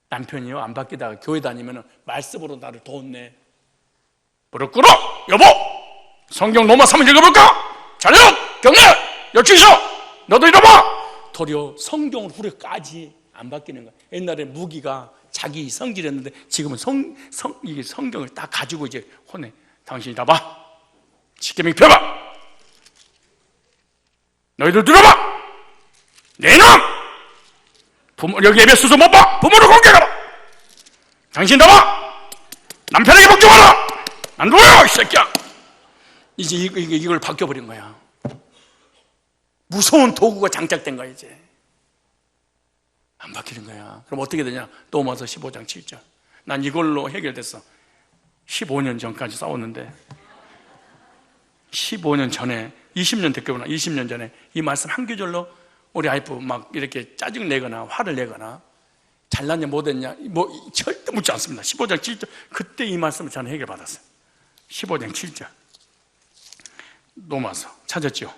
남편이요 안 바뀌다가 교회 다니면 말씀으로 나를 도왔네. 무릎 꿇어! 여보! 성경 로마 3을 읽어볼까? 자력! 경례! 여기 있어! 너도 읽어봐! 도리어 성경을 후려까지 안 바뀌는 거야. 옛날에 무기가 자기 성질이었는데 지금은 이게 성경을 딱 가지고 이제 혼내. 당신이 다 봐. 십계명 펴봐. 너희들 들어봐. 내 놈! 여기 예배 수서 못 봐. 부모를 공격하라. 당신 다 봐. 남편에게 복종하라. 안 보여, 이 새끼야. 이제 이걸 바뀌어버린 거야. 무서운 도구가 장착된 거야, 이제. 안 바뀌는 거야. 그럼 어떻게 되냐? 로마서 15장 7절. 난 이걸로 해결됐어. 15년 전까지 싸웠는데 15년 전에 20년 됐구나. 20년 전에 이 말씀 한 구절로 우리 와이프 막 이렇게 짜증 내거나 화를 내거나 잘났냐 못했냐 뭐 절대 묻지 않습니다. 15장 7절 그때 이 말씀을 저는 해결받았어요. 15장 7절 로마서 찾았죠?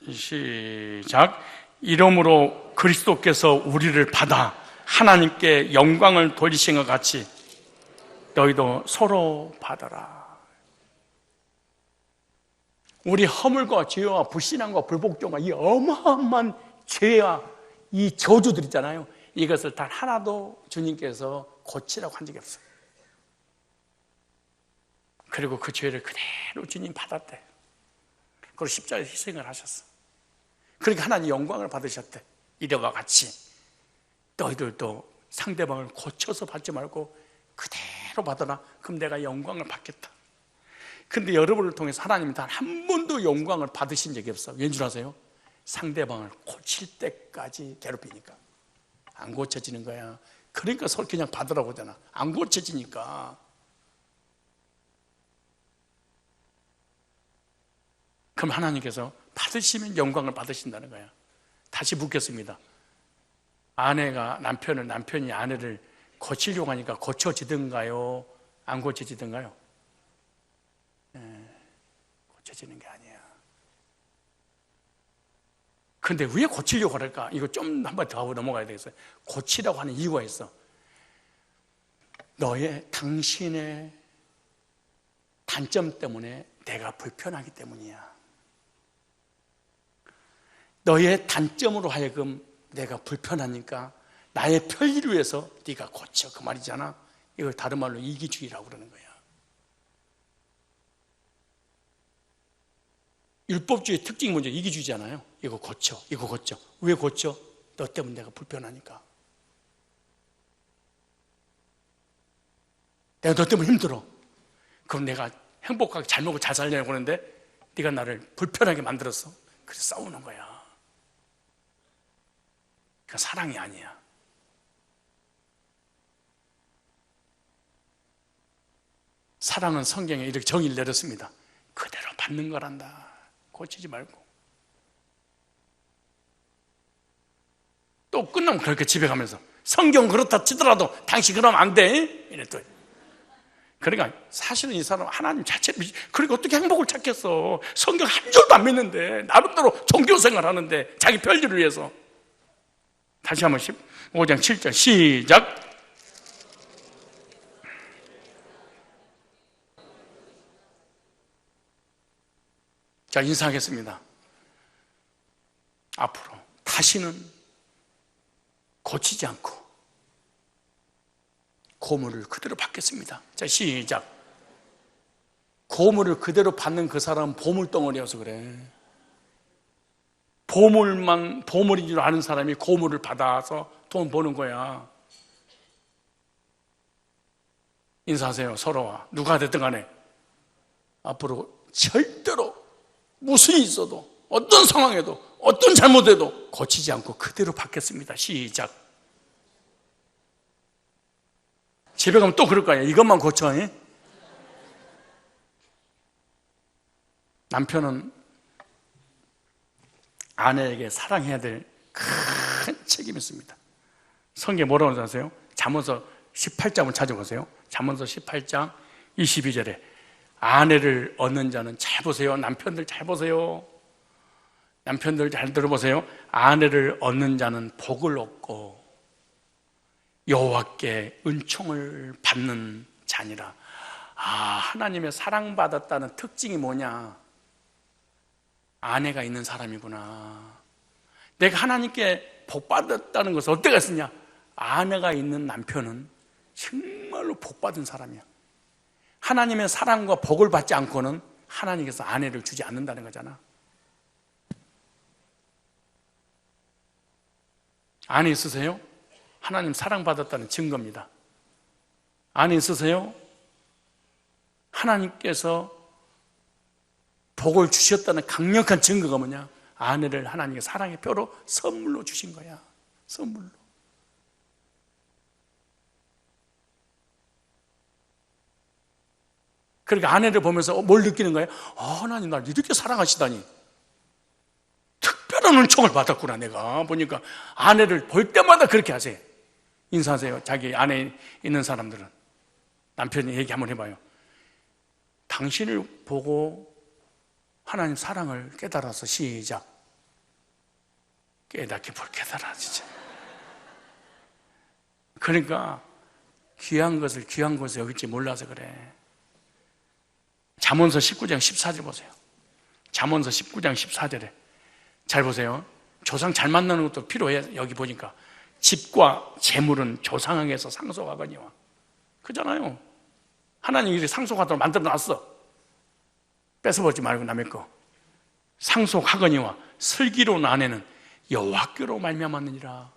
시작. 이러므로 그리스도께서 우리를 받아 하나님께 영광을 돌리신 것 같이 너희도 서로 받아라. 우리 허물과 죄와 불신앙과 불복종과 이 어마어마한 죄와 이 저주들 있잖아요. 이것을 단 하나도 주님께서 고치라고 한 적이 없어요. 그리고 그 죄를 그대로 주님 받았대. 그리고 십자가에 희생을 하셨어. 그러니까 하나님 영광을 받으셨대. 이래와 같이 너희들도 상대방을 고쳐서 받지 말고 그대로 받아라. 그럼 내가 영광을 받겠다. 근데 여러분을 통해서 하나님은 단 한 번도 영광을 받으신 적이 없어. 왠 줄 아세요? 상대방을 고칠 때까지 괴롭히니까 안 고쳐지는 거야. 그러니까 서로 그냥 받으라고 하잖아. 안 고쳐지니까. 그럼 하나님께서 받으시면 영광을 받으신다는 거야. 다시 묻겠습니다. 아내가 남편을, 남편이 아내를 고치려고 하니까 고쳐지든가요? 안 고쳐지든가요? 고쳐지는 게 아니야. 근데 왜 고치려고 할까? 이거 좀 한 번 더 하고 넘어가야 되겠어요. 고치라고 하는 이유가 있어. 당신의 단점 때문에 내가 불편하기 때문이야. 너의 단점으로 하여금 내가 불편하니까 나의 편리를 위해서 네가 고쳐. 그 말이잖아. 이걸 다른 말로 이기주의라고 그러는 거야. 율법주의 특징이 먼저 이기주의잖아요. 이거 고쳐, 이거 고쳐. 왜 고쳐? 너 때문에 내가 불편하니까. 내가 너 때문에 힘들어. 그럼 내가 행복하게 잘 먹고 잘 살려고 하는데 네가 나를 불편하게 만들었어. 그래서 싸우는 거야. 그건 사랑이 아니야. 사랑은 성경에 이렇게 정의를 내렸습니다. 그대로 받는 거란다. 고치지 말고. 또 끝나면 그렇게 집에 가면서 성경 그렇다 치더라도 당신 그러면 안 돼. 이랬더니. 그러니까 사실은 이 사람은 하나님 자체를 그러니까 어떻게 행복을 찾겠어. 성경 한 줄도 안 믿는데 나름대로 종교생활 하는데 자기 편리를 위해서. 다시 한번 15장 7절 시작. 자, 인사하겠습니다. 앞으로 다시는 고치지 않고 고물을 그대로 받겠습니다. 자, 시작. 고물을 그대로 받는 그 사람은 보물덩어리여서 그래. 보물인 줄 아는 사람이 고물을 받아서 돈 버는 거야. 인사하세요, 서로와. 누가 됐든 간에 앞으로 절대로 무슨 일이 있어도 어떤 상황에도 어떤 잘못에도 고치지 않고 그대로 받겠습니다. 시작. 집에 가면 또 그럴 거야. 이것만 고쳐. 남편은 아내에게 사랑해야 될 큰 책임이 있습니다. 성경에 뭐라고 하세요? 잠언서 18장을 찾아보세요. 잠언서 18장 22절에 아내를 얻는 자는 잘 보세요. 남편들 잘 보세요. 남편들 잘 들어보세요. 아내를 얻는 자는 복을 얻고 여호와께 은총을 받는 자니라. 하나님의 사랑받았다는 특징이 뭐냐? 아내가 있는 사람이구나. 내가 하나님께 복받았다는 것은 어때가 있느냐? 아내가 있는 남편은 정말로 복받은 사람이야. 하나님의 사랑과 복을 받지 않고는 하나님께서 아내를 주지 않는다는 거잖아. 아내 있으세요? 하나님 사랑받았다는 증거입니다. 아내 있으세요? 하나님께서 복을 주셨다는 강력한 증거가 뭐냐? 아내를 하나님의 사랑의 표로 선물로 주신 거야. 선물로. 그러니까 아내를 보면서 뭘 느끼는 거예요? 하나님 날 이렇게 사랑하시다니. 특별한 은총을 받았구나. 내가 보니까 아내를 볼 때마다 그렇게 하세요. 인사하세요. 자기 안에 있는 사람들은. 남편이 얘기 한번 해봐요. 당신을 보고 하나님 사랑을 깨달아서 시작. 깨닫게 볼 깨달아 진짜. 그러니까 귀한 것을 귀한 곳에 여길지 몰라서 그래. 잠언서 19장 14절 보세요. 잠언서 19장 14절에 잘 보세요. 조상 잘 만나는 것도 필요해. 여기 보니까 집과 재물은 조상에게서 상속하거니와. 그잖아요. 하나님이 이렇게 상속하도록 만들어놨어. 뺏어보지 말고 남의 거. 상속하거니와 슬기로운 아내는 여호와께로 말미암았느니라.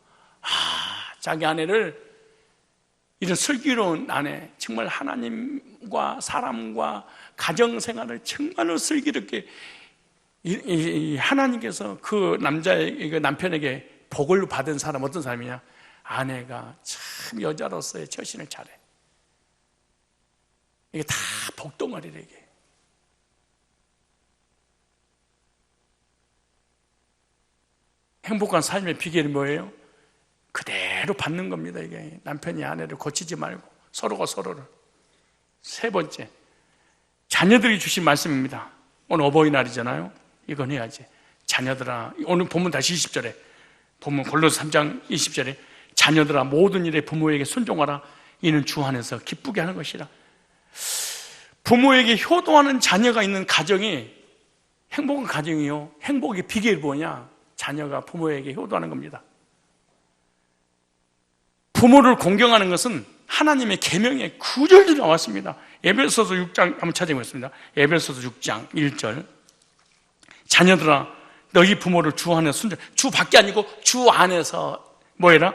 자기 아내를 이런 슬기로운 아내, 정말 하나님과 사람과 가정생활을 정말로 슬기롭게 하나님께서 그 남편에게 복을 받은 사람 어떤 사람이냐? 아내가 참 여자로서의 처신을 잘해. 이게 다 복덩어리래 이게. 행복한 삶의 비결이 뭐예요? 그대로 받는 겁니다. 이게 남편이 아내를 고치지 말고 서로가 서로를. 세 번째, 자녀들이 주신 말씀입니다. 오늘 어버이날이잖아요. 이건 해야지. 자녀들아, 오늘 본문 다시 20절에 본문 골로새 3장 20절에 자녀들아 모든 일에 부모에게 순종하라. 이는 주 안에서 기쁘게 하는 것이라. 부모에게 효도하는 자녀가 있는 가정이 행복한 가정이요. 행복의 비결이 뭐냐? 자녀가 부모에게 효도하는 겁니다. 부모를 공경하는 것은 하나님의 계명의 구절들이 나왔습니다. 에베소서 6장 한번 찾아보겠습니다. 에베소서 6장 1절. 자녀들아 너희 부모를 주 안에서 순종. 주 밖에 아니고 주 안에서 뭐해라?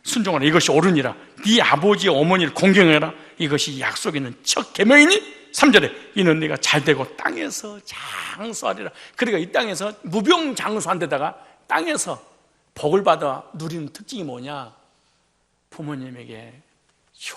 순종하라. 이것이 옳으니라. 네 아버지 어머니를 공경해라. 이것이 약속 있는 첫 계명이니 3절에 이는 네가 잘되고 땅에서 장수하리라. 그러니까 이 땅에서 무병장수한 데다가 땅에서 복을 받아 누리는 특징이 뭐냐? 부모님에게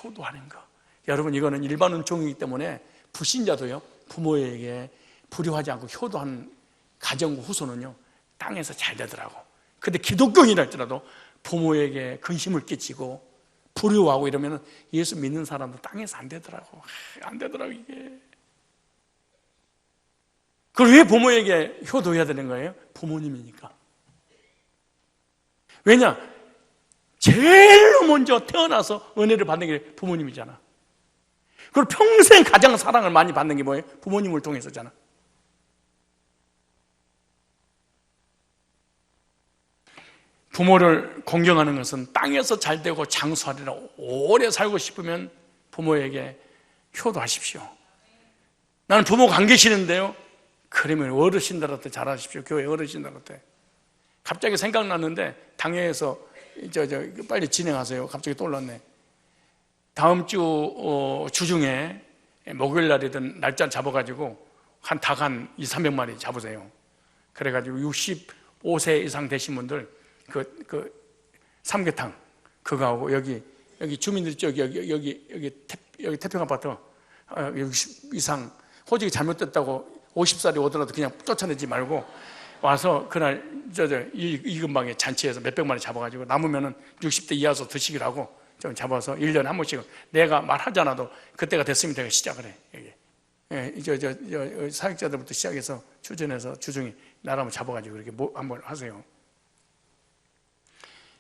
효도하는 거. 여러분 이거는 일반 은총이기 때문에 불신자도요 부모에게 불효하지 않고 효도하는 가정과 후손은요 땅에서 잘 되더라고. 근데 기독교인이라 할지라도 부모에게 근심을 끼치고 불효하고 이러면 예수 믿는 사람도 땅에서 안 되더라고. 안 되더라고 이게. 그걸 왜 부모에게 효도해야 되는 거예요? 부모님이니까. 왜냐? 제일 먼저 태어나서 은혜를 받는 게 부모님이잖아. 그리고 평생 가장 사랑을 많이 받는 게 뭐예요? 부모님을 통해서잖아. 부모를 공경하는 것은 땅에서 잘 되고 장수하리라. 오래 살고 싶으면 부모에게 효도하십시오. 나는 부모가 안 계시는데요. 그러면 어르신들한테 잘하십시오. 교회 어르신들한테. 갑자기 생각났는데 당회에서 빨리 진행하세요. 갑자기 떠올랐네. 다음 주 주중에 목요일 날이든 날짜 잡아가지고 닭 한 200~300마리 잡으세요. 그래가지고 65세 이상 되신 분들 그 삼계탕 그거하고 여기 주민들 여기 태평 아파트 60 이상 호적이 잘못됐다고 50살이 오더라도 그냥 쫓아내지 말고 와서 그날 이 근방에 잔치에서 몇백 마리 잡아가지고 남으면은 60대 이하서 드시기로 하고 좀 잡아서 1년에 한 번씩 내가 말하지 않아도 그때가 됐으면 내가 시작을 해. 사역자들부터 시작해서 추전해서 주중에 나라면 잡아가지고 이렇게 한번 하세요.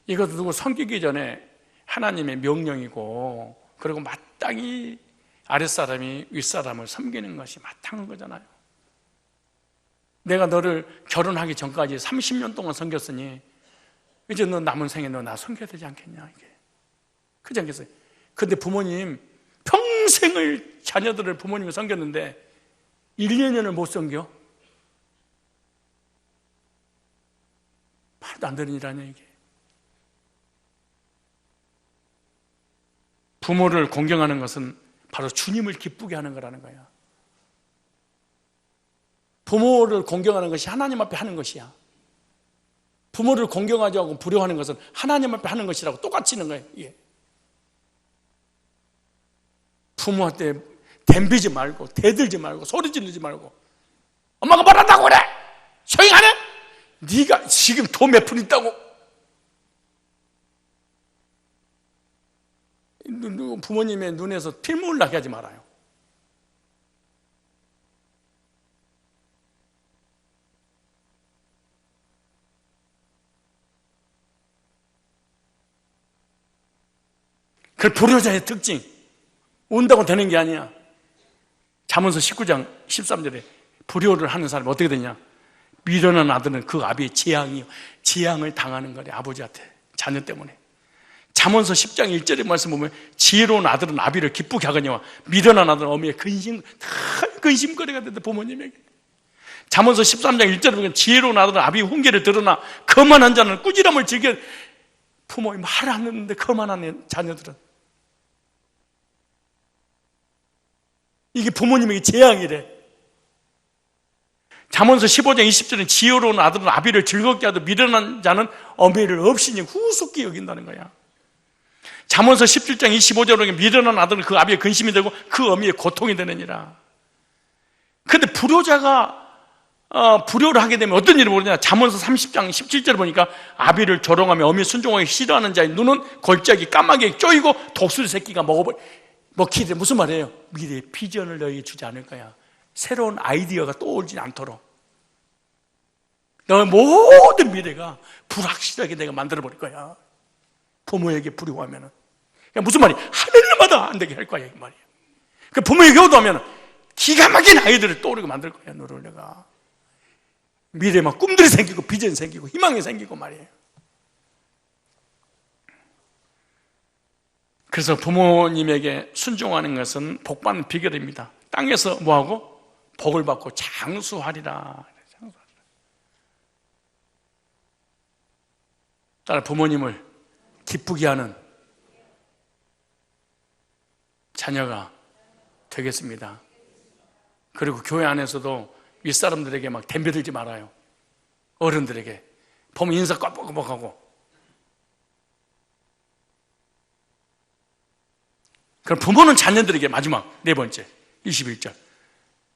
이것도 누구 섬기기 전에 하나님의 명령이고, 그리고 마땅히 아랫사람이 윗사람을 섬기는 것이 마땅한 거잖아요. 내가 너를 결혼하기 전까지 30년 동안 섬겼으니 이제 너 남은 생에 너 나 섬겨야 되지 않겠냐, 이게. 그렇지 않겠어요? 근데 부모님 평생을 자녀들을 부모님이 섬겼는데 1, 2년을 못 섬겨? 말도 안 되는 일 아니야, 이게. 부모를 공경하는 것은 바로 주님을 기쁘게 하는 거라는 거야. 부모를 공경하는 것이 하나님 앞에 하는 것이야. 부모를 공경하지 않고 부려하는 것은 하나님 앞에 하는 것이라고 똑같이 있는 거예요. 이게. 부모한테 덤비지 말고 대들지 말고 소리 지르지 말고 엄마가 뭐란다고 그래? 소용 안 해? 네가 지금 돈 몇 푼 있다고? 부모님의 눈에서 필물 나게 하지 말아요. 그 불효자의 특징, 운다고 되는 게 아니야. 잠언서 19장 13절에 불효를 하는 사람이 어떻게 되냐? 미련한 아들은 그 아비의 재앙을 당하는 거래. 아버지한테, 자녀 때문에. 잠언서 10장 1절의 말씀 보면 지혜로운 아들은 아비를 기쁘게 하거니와 미련한 아들은 어미의 근심거리가 된다. 부모님에게. 잠언서 13장 1절에 보면 지혜로운 아들은 아비의 훈계를 들으나 거만한 자는 꾸지람을 즐겨. 부모님 말을 안 듣는데 거만한 자녀들은 이게 부모님에게 재앙이래. 잠언서 15장 20절은 지혜로운 아들은 아비를 즐겁게 하도 미련한 자는 어미를 없이니 후속히 여긴다는 거야. 잠언서 17장 25절에 미련한 아들은 그 아비의 근심이 되고 그 어미의 고통이 되느니라. 그런데 불효자가 불효를 하게 되면 어떤 일이 벌어지냐? 잠언서 30장 17절 보니까 아비를 조롱하며 어미 순종하기 싫어하는 자의 눈은 골짜기 까마귀에 쪼이고 독수리 새끼가 먹히되. 무슨 말이에요? 미래에 비전을 너에게 주지 않을 거야. 새로운 아이디어가 떠오르지 않도록 너의 모든 미래가 불확실하게 내가 만들어버릴 거야. 부모에게 불효하면은. 그러니까 무슨 말이야? 하늘마다 안 되게 할 거야, 이 말이야. 그러니까 부모에게 효도하면 기가 막힌 아이들을 떠오르게 만들 거야, 너를 내가. 미래에 막 꿈들이 생기고 비전이 생기고 희망이 생기고 말이에요. 그래서 부모님에게 순종하는 것은 복받는 비결입니다. 땅에서 뭐하고? 복을 받고 장수하리라. 따라 부모님을 기쁘게 하는 자녀가 되겠습니다. 그리고 교회 안에서도 윗사람들에게 막 덤벼들지 말아요. 어른들에게 보면 인사 꽉꽉하고. 그럼 부모는 자녀들에게 마지막 네 번째 21절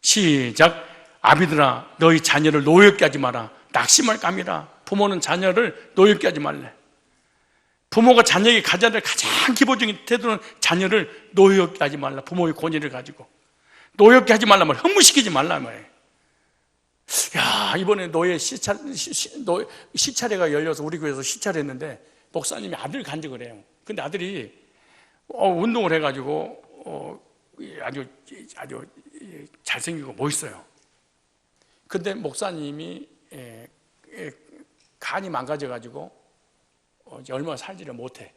시작. 아비들아 너희 자녀를 노엽게 하지 마라. 낙심할 감이라. 부모는 자녀를 노엽게 하지 말래. 부모가 자녀에게 가져야 될 가장 기본적인 태도는 자녀를 노엽게 하지 말라. 부모의 권위를 가지고 노엽게 하지 말라 말이야. 흥분시키지 말라 말이야. 야, 이번에 노예 시차례가 열려서 우리 교회에서 시차례 했는데 목사님이 아들 간증을 해요. 근데 아들이 운동을 해가지고 아주 잘생기고 멋있어요. 근데 목사님이 간이 망가져가지고 얼마 살지를 못해.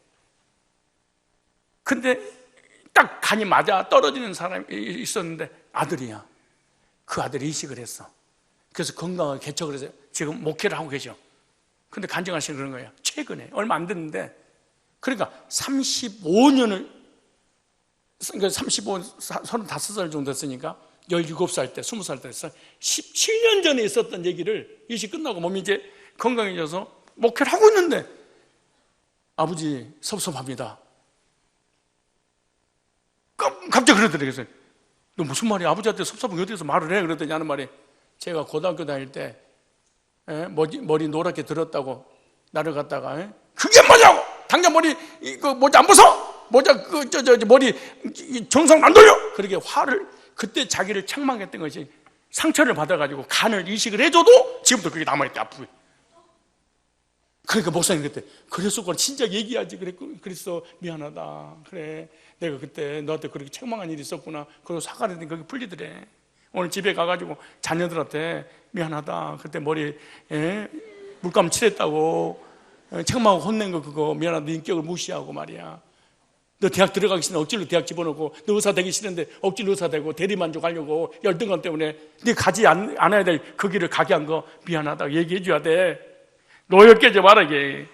근데 딱 간이 맞아 떨어지는 사람이 있었는데 아들이야. 그 아들이 이식을 했어. 그래서 건강하게 개척을 해서 지금 목회를 하고 계셔. 근데 간증하시는 그런 거예요. 최근에 얼마 안 됐는데, 그러니까 35년을, 그러니까 35살 정도 됐으니까 17살 때, 20살 때 했어. 17년 전에 있었던 얘기를 이식 끝나고 몸이 이제 건강해져서 목회를 하고 있는데, 아버지 섭섭합니다. 갑자기 그러더래요. 너 무슨 말이야? 아버지한테 섭섭하게 어디서 말을 해? 그랬더니 하는 말이, 제가 고등학교 다닐 때 머리 노랗게 들었다고 나를 갖다가 그게 뭐냐고! 당장 머리 모자 안 벗어! 모자 머리 정상 안 돌려! 그렇게 화를, 그때 자기를 책망했던 것이 상처를 받아가지고 간을 이식을 해줘도 지금도 그게 남아있대, 아프게. 그러니까 목사님 그때, 그랬었구나, 진짜 얘기하지. 그랬어, 미안하다. 그래, 내가 그때 너한테 그렇게 책망한 일이 있었구나. 그리고 사과를 했더니 그게 풀리더래. 오늘 집에 가가지고 자녀들한테 미안하다, 그때 머리 물감 칠했다고 책망하고 혼낸 거 그거 미안하다, 네 인격을 무시하고 말이야. 너 대학 들어가기 싫은데 억지로 대학 집어넣고, 너 의사 되기 싫은데 억지로 의사 되고, 대리만족하려고 열등감 때문에 네 가지 않아야 될 그 길을 가게 한 거 미안하다 얘기해 줘야 돼. 노엽게 좀 알아, 이게.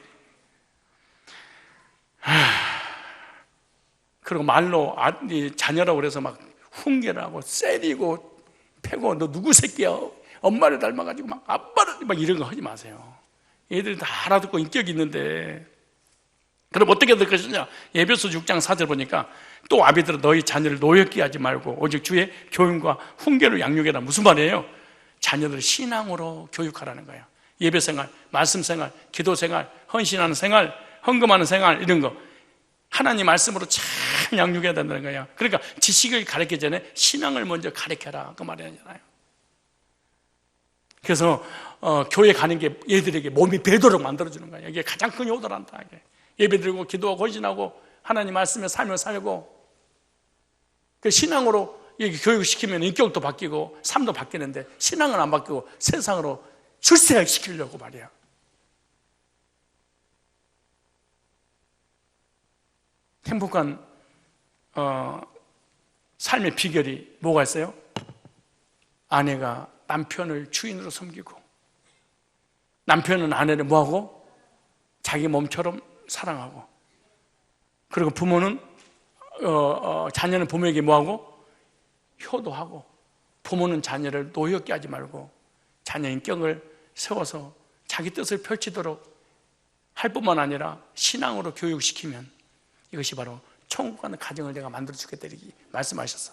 그리고 말로 자녀라고 그래서 막 훈계를 하고 세리고 패고, 너 누구 새끼야? 엄마를 닮아가지고 막 아빠를 막 이런 거 하지 마세요. 얘들이 다 알아듣고 인격이 있는데. 그럼 어떻게 될 것이냐? 에베소 6장 4절 보니까, 또 아비들아 너희 자녀를 노엽게 하지 말고 오직 주의 교훈과 훈계로 양육해라. 무슨 말이에요? 자녀들을 신앙으로 교육하라는 거예요. 예배 생활, 말씀 생활, 기도 생활, 헌신하는 생활, 헌금하는 생활, 이런 거 하나님 말씀으로 잘 양육해야 된다는 거예요. 그러니까 지식을 가르치기 전에 신앙을 먼저 가르쳐라, 그 말이잖아요. 그래서 교회 가는 게 얘들에게 몸이 배도록 만들어주는 거예요. 이게 가장 큰 효도란다. 예배 드리고 기도하고 헌신하고 하나님 말씀에 삶을 살고, 그 신앙으로 교육시키면 인격도 바뀌고 삶도 바뀌는데, 신앙은 안 바뀌고 세상으로 출세시키려고 말이야. 행복한 삶의 비결이 뭐가 있어요? 아내가 남편을 주인으로 섬기고, 남편은 아내를 뭐하고? 자기 몸처럼 사랑하고, 그리고 부모는 자녀는 부모에게 뭐하고? 효도하고, 부모는 자녀를 노엽게 하지 말고 자녀 인격을 세워서 자기 뜻을 펼치도록 할 뿐만 아니라 신앙으로 교육시키면, 이것이 바로 천국 가는 가정을 내가 만들어 주겠다 이렇게 말씀하셨어.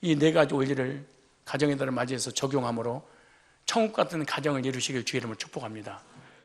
이 네 가지 원리를 가정의 달을 맞이해서 적용함으로 천국 같은 가정을 이루시길 주의 이름으로 축복합니다.